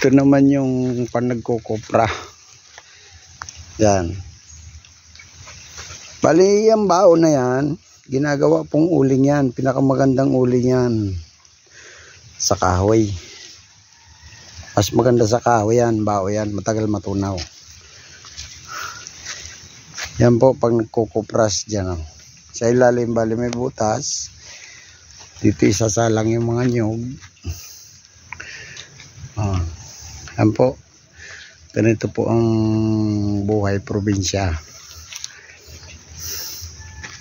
Ito naman yung panagkukupra. Yan. Bali, yung bao na yan, ginagawa pong uling yan. Pinakamagandang uling yan sa kahoy. Mas maganda sa kahoy yan, bao yan. Matagal matunaw. Yan po pag nagkukupras dyan. Oh. Sa ilalim, bali may butas. Dito isasalang yung mga nyug. Oh. Yan po. Ganito po ang buhay probinsya.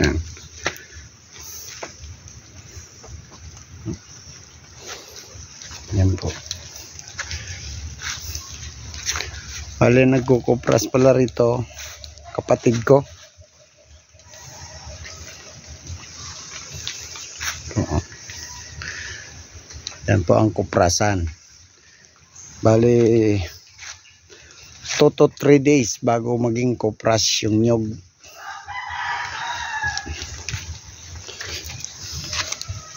Yan. Yan po. Bali nagkukupras pala rito kapatid ko. Oo. Yan po ang kuprasan. Bali 2 to 3 days bago maging kupras yung nyog.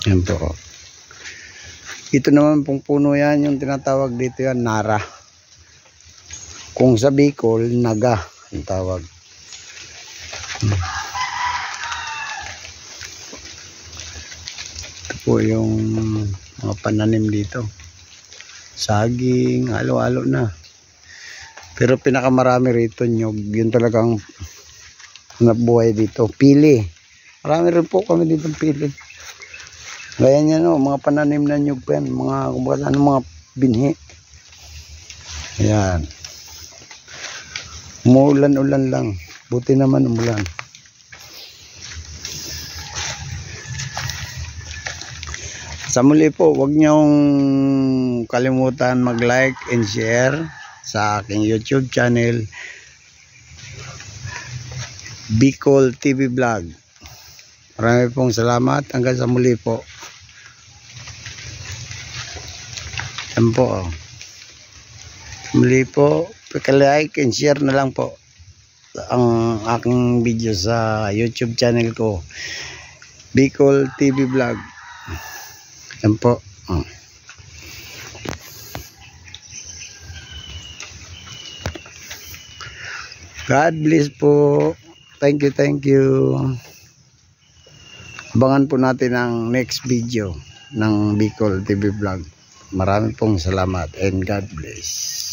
Yan po. Ito naman pong puno yan, yung tinatawag dito yan, nara. Kung sa Bicol, naga ang tawag. Ito po yung mga pananim dito. Saging, halo-halo na. Pero pinakamarami rito nyog. Yun talagang nabuhay dito. Pili. Marami rin po kami dito pili. Gaya niya no, mga pananim na nyug yan, mga kumbaga mga binhi. Ayan. Umuulan-ulan lang. Buti naman umulan. Sa muli po, huwag niyong kalimutan mag-like and share sa aking YouTube channel Bicol TV Vlog. Marami pong salamat. Hanggang sa muli po. Yan po. Oh. Muli po, like and share na lang po ang aking video sa YouTube channel ko, Bicol TV Vlog. Yan po. Oh. God bless po. Thank you, thank you. Abangan po natin ang next video ng Bicol TV Vlog. Marami pong salamat and God bless.